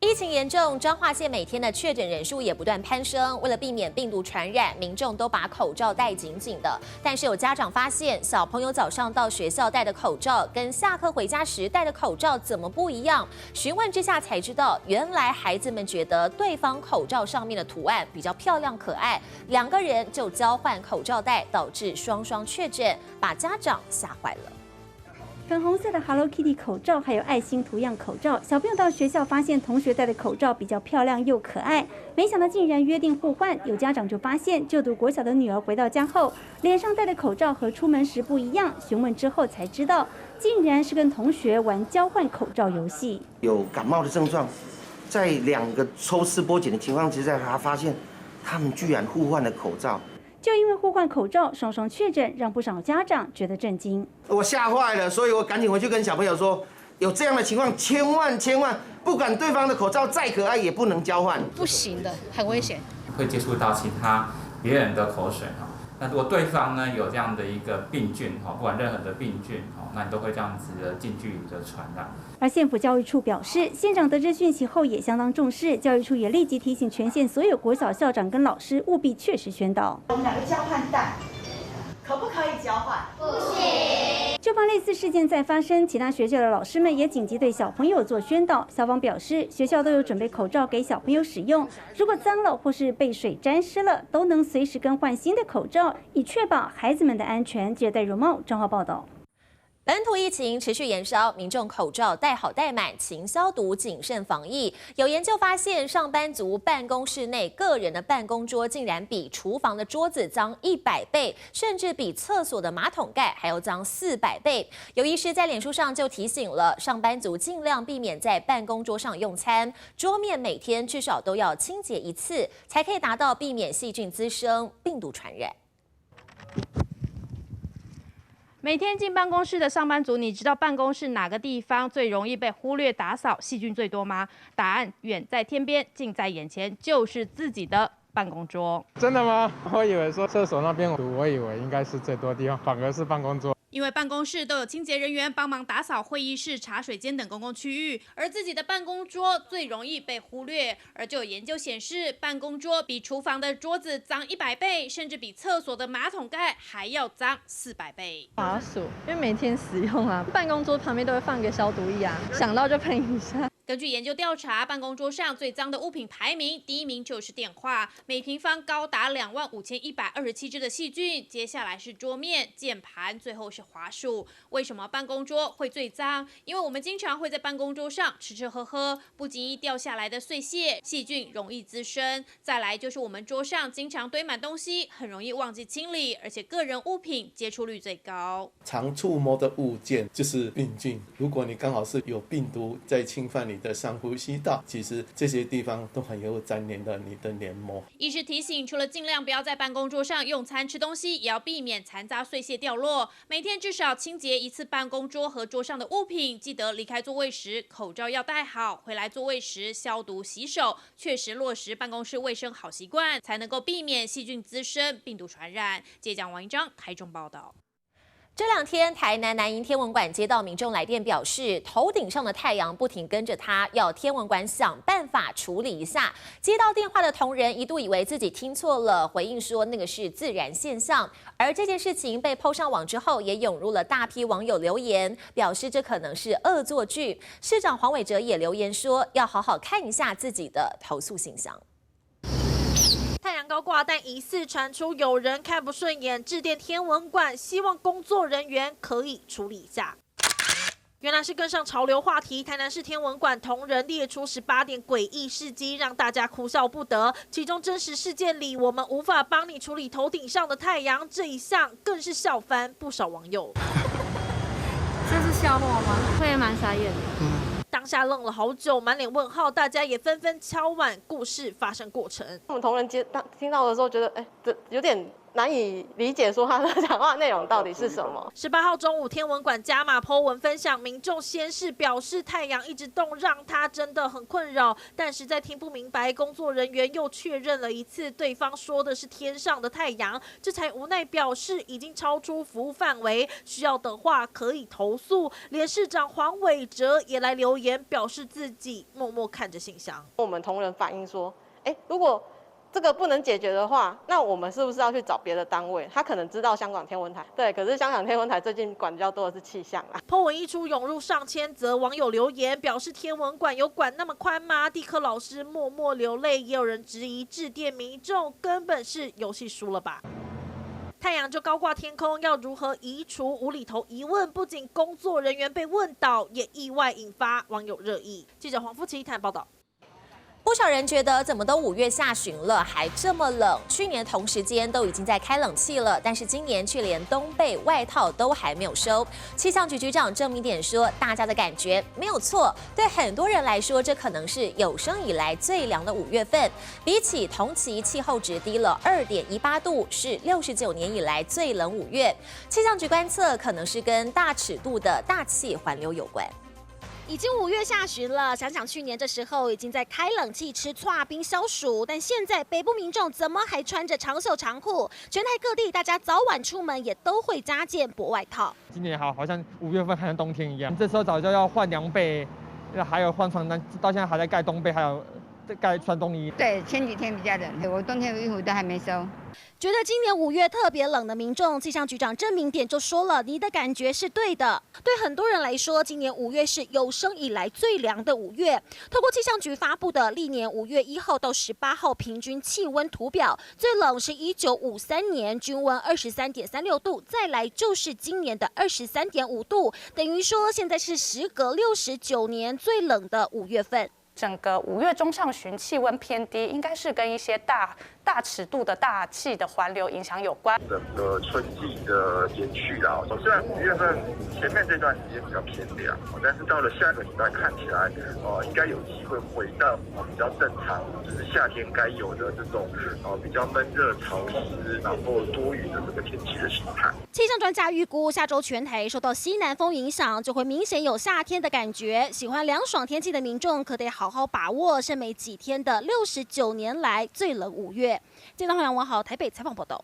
疫情严重，彰化县每天的确诊人数也不断攀升。为了避免病毒传染，民众都把口罩戴紧紧的。但是有家长发现，小朋友早上到学校戴的口罩跟下课回家时戴的口罩怎么不一样？询问之下才知道，原来孩子们觉得对方口罩上面的图案比较漂亮可爱，两个人就交换口罩戴，导致双双确诊，把家长吓坏了。 粉红色的 Hello Kitty 口罩，还有爱心图样口罩，小朋友到学校发现同学戴的口罩比较漂亮又可爱，没想到竟然约定互换。有家长就发现，就读国小的女儿回到家后，脸上戴的口罩和出门时不一样。询问之后才知道，竟然是跟同学玩交换口罩游戏。有感冒的症状，在2个抽丝剥茧的情况之下，他发现他们居然互换了口罩。 就因为互换口罩，双双确诊，让不少家长觉得震惊。我吓坏了，所以我赶紧回去跟小朋友说，有这样的情况，千万不管对方的口罩再可爱，也不能交换。不行的，很危险。会接触到其他别人的口水哈。那如果对方呢有这样的一个病菌哈，不管任何的病菌哈，那你都会这样子的近距离的传染。 而县府教育处表示，县长得知讯息后也相当重视，教育处也立即提醒全县所有国小校长跟老师务必确实宣导。我们2个交换蛋，可不可以交换？不行。就怕类似事件再发生，其他学校的老师们也紧急对小朋友做宣导。校方表示，学校都有准备口罩给小朋友使用，如果脏了或是被水沾湿了，都能随时更换新的口罩，以确保孩子们的安全。记者戴荣茂彰化报道。 本土疫情持续延烧，民众口罩戴好戴满，勤消毒，谨慎防疫。有研究发现，上班族办公室内个人的办公桌竟然比厨房的桌子脏100倍，甚至比厕所的马桶盖还要脏400倍。有医师在脸书上就提醒了上班族，尽量避免在办公桌上用餐，桌面每天至少都要清洁1次，才可以达到避免细菌滋生、病毒传染。 每天进办公室的上班族，你知道办公室哪个地方最容易被忽略打扫、细菌最多吗？答案远在天边，近在眼前，就是自己的办公桌。真的吗？我以为说厕所那边，我以为应该是最多地方，反而是办公桌。 因为办公室都有清洁人员帮忙打扫会议室、茶水间等公共区域，而自己的办公桌最容易被忽略。而就有研究显示，办公桌比厨房的桌子脏100倍，甚至比厕所的马桶盖还要脏400倍。滑鼠，因为每天使用啊，办公桌旁边都会放个消毒液啊，想到就喷一下。 根据研究调查，办公桌上最脏的物品排名，第1名就是电话，每平方高达25127只的细菌。接下来是桌面、键盘，最后是滑鼠。为什么办公桌会最脏？因为我们经常会在办公桌上吃吃喝喝，不经意掉下来的碎屑，细菌容易滋生。再来就是我们桌上经常堆满东西，很容易忘记清理，而且个人物品接触率最高。常触摸的物件就是病菌，如果你刚好是有病毒在侵犯你的上呼吸道，其实这些地方都很有粘连的你的黏膜。医师提醒，除了尽量不要在办公桌上用餐吃东西，也要避免残渣碎屑掉落。每天至少清洁1次办公桌和桌上的物品。记得离开座位时口罩要戴好，回来座位时消毒洗手，确实落实办公室卫生好习惯，才能够避免细菌滋生、病毒传染。接讲王一章，台中报道。 这2天，台南南营天文馆接到民众来电，表示头顶上的太阳不停跟着他，要天文馆想办法处理一下。接到电话的同仁一度以为自己听错了，回应说那个是自然现象。而这件事情被PO上网之后，也涌入了大批网友留言，表示这可能是恶作剧。市长黄伟哲也留言说，要好好看一下自己的投诉信箱。 太阳高挂，但疑似传出有人看不顺眼，致电天文馆，希望工作人员可以处理一下。原来是跟上潮流话题，台南市天文馆同仁列出18点诡异事迹，让大家哭笑不得。其中真实事件里，我们无法帮你处理头顶上的太阳这一项，更是笑翻不少网友。这是笑话吗？我也蛮傻眼的。当下愣了好久，满脸问号，大家也纷纷敲碗故事发生过程。我们同仁听到的时候，觉得有点难以理解说他的讲话内容到底是什么。18号中午，天文馆加码 po 文分享，民众先是表示太阳一直动让他真的很困扰，但实在听不明白，工作人员又确认了一次，对方说的是天上的太阳，这才无奈表示已经超出服务范围，需要的话可以投诉。连市长黄伟哲也来留言，表示自己默默看着信箱。我们同仁反映说，如果这个不能解决的话，那我们是不是要去找别的单位？他可能知道香港天文台，对，可是香港天文台最近管比较多的是气象啦。po 文一出，涌入上千则网友留言，表示天文馆有管那么宽吗？地科老师默默流泪，也有人质疑致电民众根本是游戏输了吧。太阳就高挂天空，要如何移除无厘头疑问？不仅工作人员被问倒，也意外引发网友热议。记者黄富琪谈报道。不少人觉得怎么都5月下旬了，还这么冷。去年同时间都已经在开冷气了，但是今年却连冬被外套都还没有收。气象局局长郑明典说，大家的感觉没有错，对很多人来说，这可能是有生以来最凉的5月份，比起同期气候值低了2.18度，是69年以来最冷5月。气象局观测，可能是跟大尺度的大气环流有关。已经5月下旬了，想想去年这时候已经在开冷气吃剉冰消暑，但现在北部民众怎么还穿着长袖长裤？全台各地大家早晚出门也都会加件薄外套。今年好像5月份还像冬天一样，这时候早就要换凉被，还有换床单，到现在还在盖冬被，还有盖穿冬衣。对，前几天比较冷，我冬天的衣服都还没收。觉得今年5月特别冷的民众，气象局长郑明典就说了：“你的感觉是对的。对很多人来说，今年5月是有生以来最凉的5月。透过气象局发布的历年5月1号到18号平均气温图表，最冷是1953年，均温23.36度，再来就是今年的23.5度，等于说现在是时隔69年最冷的5月份。”整个5月中上旬气温偏低，应该是跟一些大尺度的大气的环流影响有关。整个春季的延续啦，虽然5月份前面这段时间比较偏凉，但是到了下个礼拜看起来，应该有机会回到比较正常，就是夏天该有的这种比较闷热潮湿，然后多云的这个天气的形态。气象专家预估，下周全台受到西南风影响，就会明显有夏天的感觉。喜欢凉爽天气的民众可得好好把握剩没几天的69年来最冷5月。记者黄阳王豪台北采访报道。